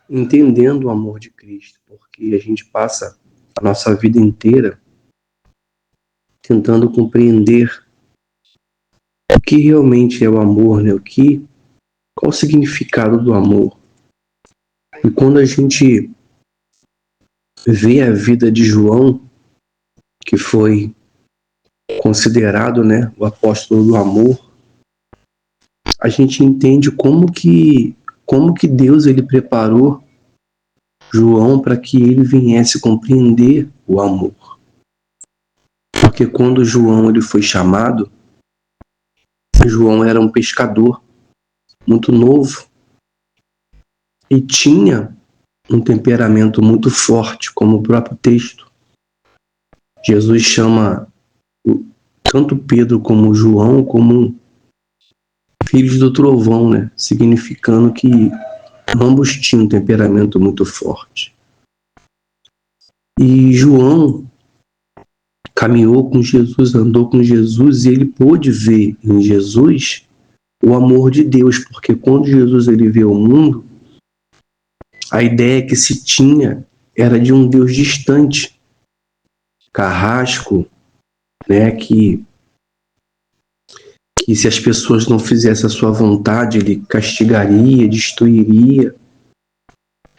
entendendo o amor de Cristo, porque a gente passa a nossa vida inteira tentando compreender o que realmente é o amor, né? Qual o significado do amor. E quando a gente vê a vida de João, que foi considerado, né, o apóstolo do amor, a gente entende como que Deus ele preparou João para que ele viesse compreender o amor. Porque quando João ele foi chamado, João era um pescador muito novo e tinha um temperamento muito forte, como o próprio texto. Jesus chama tanto Pedro como João como filhos do trovão, né? Significando que ambos tinham um temperamento muito forte. E João caminhou com Jesus, andou com Jesus, e ele pôde ver em Jesus o amor de Deus, porque quando Jesus ele vê o mundo, a ideia que se tinha era de um Deus distante, carrasco, né, que se as pessoas não fizessem a sua vontade, ele castigaria, destruiria.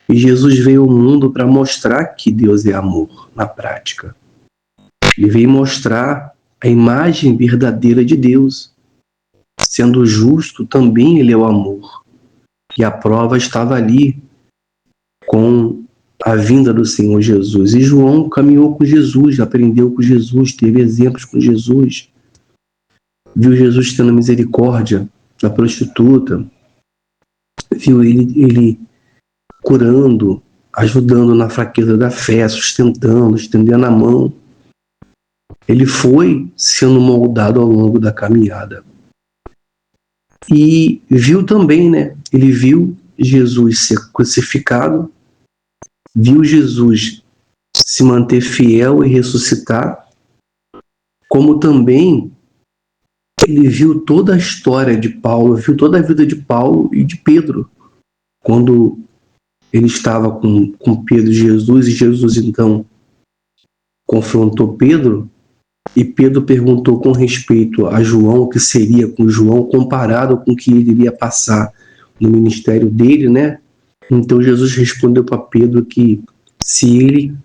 E Jesus veio ao mundo para mostrar que Deus é amor, na prática. Ele veio mostrar a imagem verdadeira de Deus. Sendo justo, também ele é o amor. E a prova estava ali, com a vinda do Senhor Jesus. E João caminhou com Jesus, aprendeu com Jesus, teve exemplos com Jesus. Viu Jesus tendo misericórdia da prostituta, viu ele curando, ajudando na fraqueza da fé, sustentando, estendendo a mão. Ele foi sendo moldado ao longo da caminhada. E viu também, né? Ele viu Jesus ser crucificado, viu Jesus se manter fiel e ressuscitar, como também ele viu toda a história de Paulo, viu toda a vida de Paulo e de Pedro. Quando ele estava com Pedro e Jesus então confrontou Pedro, e Pedro perguntou com respeito a João o que seria com João comparado com o que ele iria passar no ministério dele, né? Então Jesus respondeu para Pedro que se ele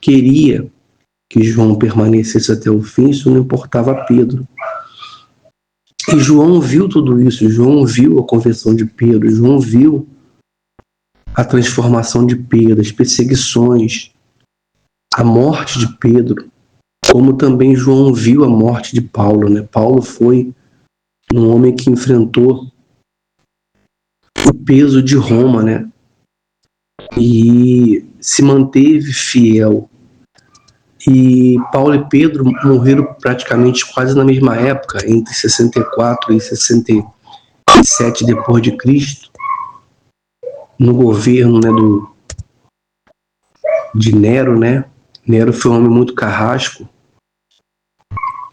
queria que João permanecesse até o fim, isso não importava a Pedro. E João viu tudo isso, João viu a conversão de Pedro, João viu a transformação de Pedro, as perseguições, a morte de Pedro, como também João viu a morte de Paulo, né? Paulo foi um homem que enfrentou o peso de Roma, né? E se manteve fiel. E Paulo e Pedro morreram praticamente quase na mesma época, entre 64 e 67 depois de Cristo, no governo, né, de Nero, né? Nero foi um homem muito carrasco,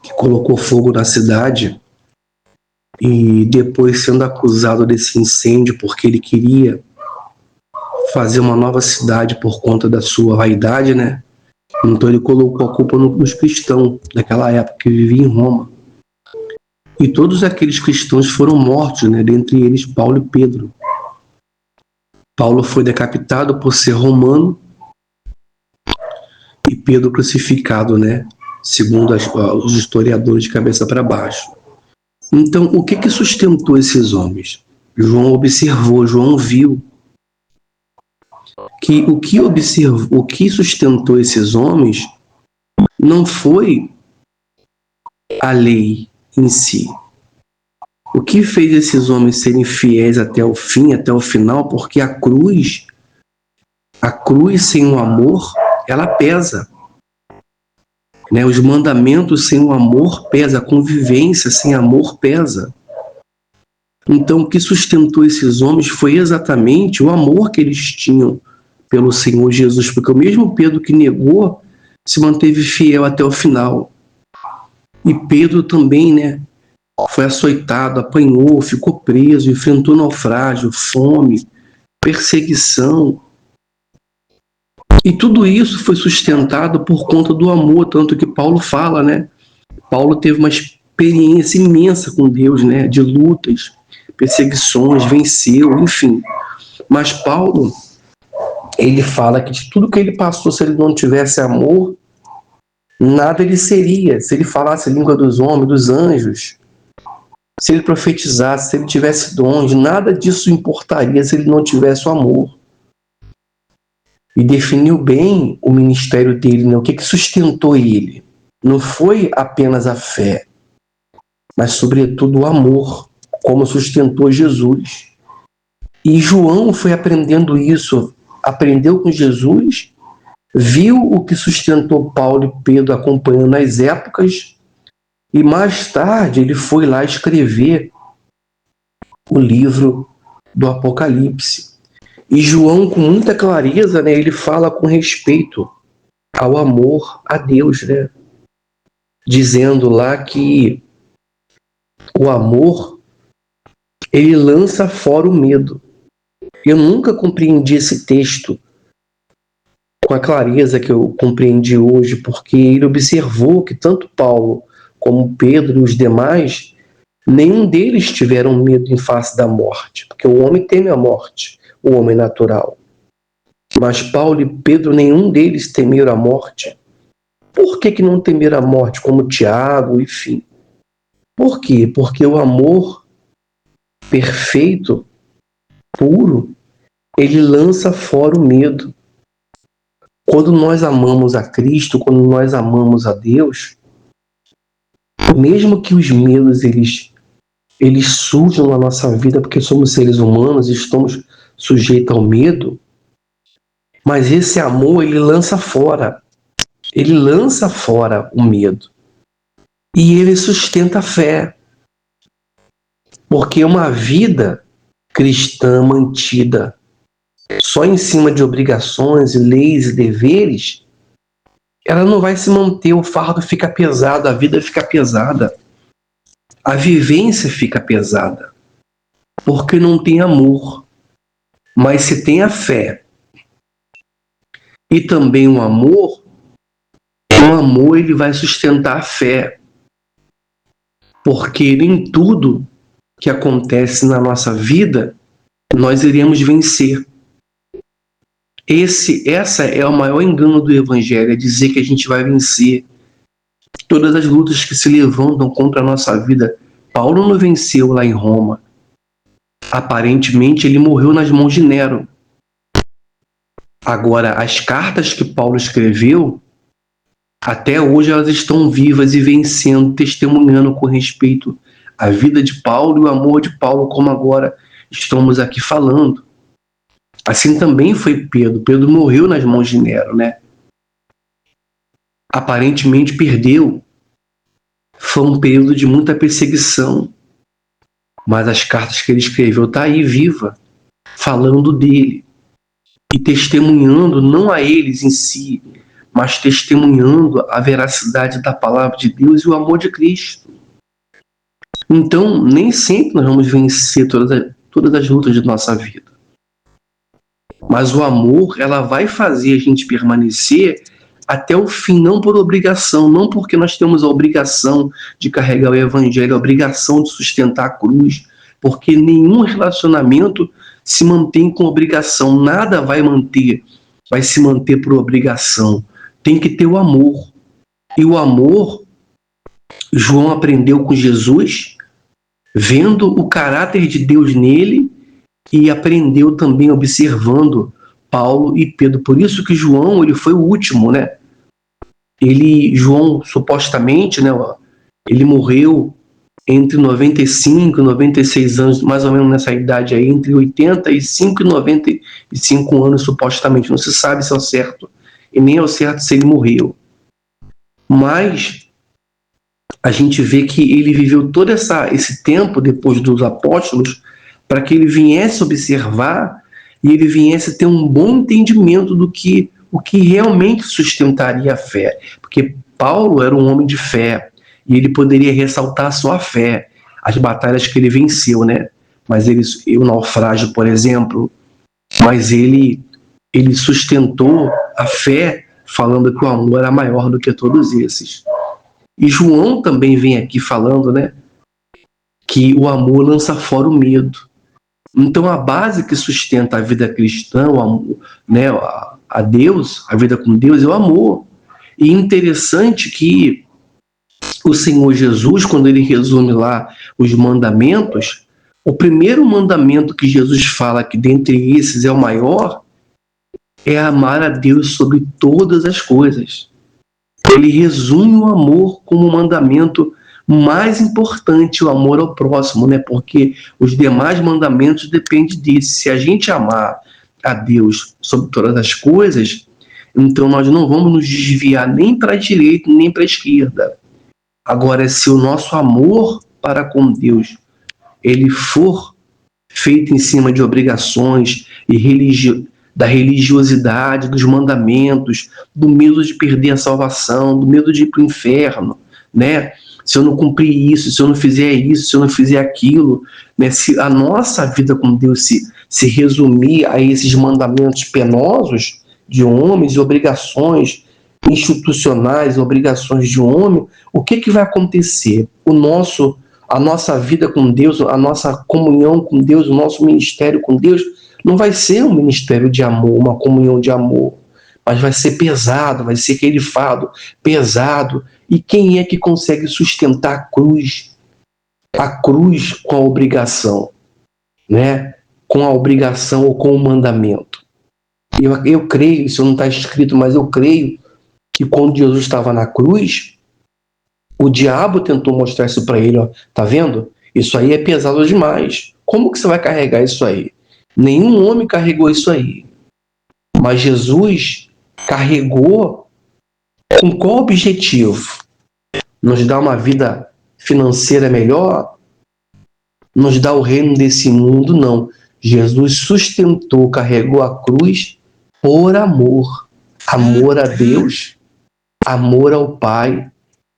que colocou fogo na cidade, e depois sendo acusado desse incêndio porque ele queria fazer uma nova cidade por conta da sua vaidade, né? Então ele colocou a culpa nos cristãos daquela época que viviam em Roma. E todos aqueles cristãos foram mortos, né? Dentre eles Paulo e Pedro. Paulo foi decapitado por ser romano e Pedro crucificado, né? Segundo os historiadores de cabeça para baixo. Então, o que sustentou esses homens? João observou, João viu que o que sustentou esses homens não foi a lei em si. O que fez esses homens serem fiéis até o fim, até o final, porque a cruz sem o amor, ela pesa. Né? Os mandamentos sem o amor pesa, a convivência sem amor pesa. Então, o que sustentou esses homens foi exatamente o amor que eles tinham pelo Senhor Jesus, porque o mesmo Pedro que negou se manteve fiel até o final. E Pedro também, né, foi açoitado, apanhou, ficou preso, enfrentou naufrágio, fome, perseguição. E tudo isso foi sustentado por conta do amor, tanto que Paulo fala, né? Paulo teve uma experiência imensa com Deus, né? De lutas, perseguições, venceu, enfim. Mas Paulo, ele fala que de tudo que ele passou, se ele não tivesse amor, nada ele seria. Se ele falasse a língua dos homens, dos anjos, se ele profetizasse, se ele tivesse dons, nada disso importaria se ele não tivesse o amor. E definiu bem o ministério dele, né? O que sustentou ele? Não foi apenas a fé, mas sobretudo o amor, como sustentou Jesus. E João foi aprendendo isso, aprendeu com Jesus, viu o que sustentou Paulo e Pedro acompanhando as épocas, e mais tarde ele foi lá escrever o livro do Apocalipse. E João, com muita clareza, né, ele fala com respeito ao amor a Deus, né? Dizendo lá que o amor, ele lança fora o medo. Eu nunca compreendi esse texto com a clareza que eu compreendi hoje, porque ele observou que tanto Paulo como Pedro e os demais, nenhum deles tiveram medo em face da morte, porque o homem teme a morte, o homem natural. Mas Paulo e Pedro, nenhum deles temeram a morte. Por que não temeram a morte, como Tiago, enfim? Por quê? Porque o amor perfeito, puro, ele lança fora o medo. Quando nós amamos a Cristo, quando nós amamos a Deus, mesmo que os medos eles surjam na nossa vida, porque somos seres humanos e estamos sujeitos ao medo, mas esse amor, ele lança fora o medo. E ele sustenta a fé. Porque uma vida cristã mantida só em cima de obrigações, leis e deveres, ela não vai se manter, o fardo fica pesado, a vida fica pesada, a vivência fica pesada, porque não tem amor. Mas se tem a fé e também o amor ele vai sustentar a fé, porque nem tudo que acontece na nossa vida nós iremos vencer. Essa é o maior engano do Evangelho, é dizer que a gente vai vencer todas as lutas que se levantam contra a nossa vida. Paulo não venceu lá em Roma. Aparentemente ele morreu nas mãos de Nero. Agora, as cartas que Paulo escreveu, até hoje elas estão vivas e vencendo, testemunhando com respeito à vida de Paulo e o amor de Paulo, como agora estamos aqui falando. Assim também foi Pedro. Pedro morreu nas mãos de Nero, né? Aparentemente perdeu. Foi um período de muita perseguição. Mas as cartas que ele escreveu estão aí viva, falando dele. E testemunhando não a eles em si, mas testemunhando a veracidade da palavra de Deus e o amor de Cristo. Então, nem sempre nós vamos vencer todas as lutas de nossa vida. Mas o amor, ela vai fazer a gente permanecer até o fim, não por obrigação, não porque nós temos a obrigação de carregar o Evangelho, a obrigação de sustentar a cruz, porque nenhum relacionamento se mantém com obrigação, nada vai se manter por obrigação. Tem que ter o amor. E o amor, João aprendeu com Jesus, vendo o caráter de Deus nele, e aprendeu também observando Paulo e Pedro. Por isso que João, ele foi o último, né? João, supostamente, né, ele morreu entre 95 e 96 anos, mais ou menos nessa idade aí, entre 85 e 95 anos, supostamente. Não se sabe se é o certo, e nem é o certo se ele morreu. Mas a gente vê que ele viveu todo esse tempo depois dos apóstolos, para que ele viesse observar e ele viesse ter um bom entendimento do que o que realmente sustentaria a fé. Porque Paulo era um homem de fé e ele poderia ressaltar a sua fé, as batalhas que ele venceu, né? Mas o naufrágio, por exemplo, mas ele sustentou a fé falando que o amor era maior do que todos esses. E João também vem aqui falando, né, que o amor lança fora o medo. Então a base que sustenta a vida cristã, o amor, né, a Deus, a vida com Deus, é o amor. E interessante que o Senhor Jesus, quando ele resume lá os mandamentos, o primeiro mandamento que Jesus fala que dentre esses é o maior, é amar a Deus sobre todas as coisas. Ele resume o amor como o mandamento mais importante, o amor ao próximo, né? Porque os demais mandamentos dependem disso. Se a gente amar a Deus sobre todas as coisas, então nós não vamos nos desviar nem para a direita nem para a esquerda. Agora, se o nosso amor para com Deus ele for feito em cima de obrigações e da religiosidade, dos mandamentos, do medo de perder a salvação, do medo de ir para o inferno, né? Se eu não cumprir isso, se eu não fizer isso, se eu não fizer aquilo, né? Se a nossa vida com Deus se resumir a esses mandamentos penosos de homens e obrigações institucionais, obrigações de homem, o que vai acontecer? A nossa vida com Deus, a nossa comunhão com Deus, o nosso ministério com Deus, não vai ser um ministério de amor, uma comunhão de amor, mas vai ser pesado, vai ser aquele fardo pesado. E quem é que consegue sustentar a cruz? A cruz com a obrigação, né? Com a obrigação ou com o mandamento. Eu creio, isso não está escrito, mas eu creio que quando Jesus estava na cruz, o diabo tentou mostrar isso para ele, ó, tá vendo? Isso aí é pesado demais. Como que você vai carregar isso aí? Nenhum homem carregou isso aí. Mas Jesus carregou com qual objetivo? Nos dar uma vida financeira melhor? Nos dar o reino desse mundo? Não. Jesus sustentou, carregou a cruz por amor. Amor a Deus, amor ao Pai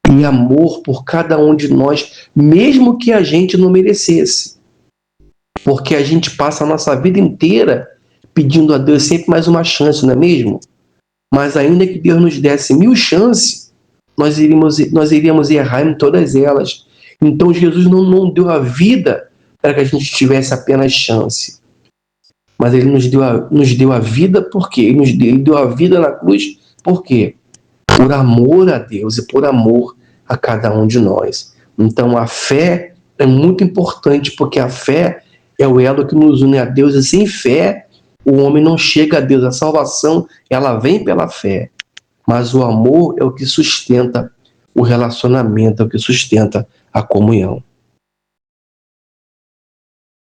e amor por cada um de nós, mesmo que a gente não merecesse. Porque a gente passa a nossa vida inteira pedindo a Deus sempre mais uma chance, não é mesmo? Mas ainda que Deus nos desse 1000 chances, nós iríamos errar em todas elas. Então Jesus não deu a vida para que a gente tivesse apenas chance. Mas ele nos deu a vida por quê? Ele deu a vida na cruz por quê? Por amor a Deus e por amor a cada um de nós. Então a fé é muito importante, porque a fé é o elo que nos une a Deus, e sem fé o homem não chega a Deus. A salvação, ela vem pela fé, mas o amor é o que sustenta o relacionamento, é o que sustenta a comunhão.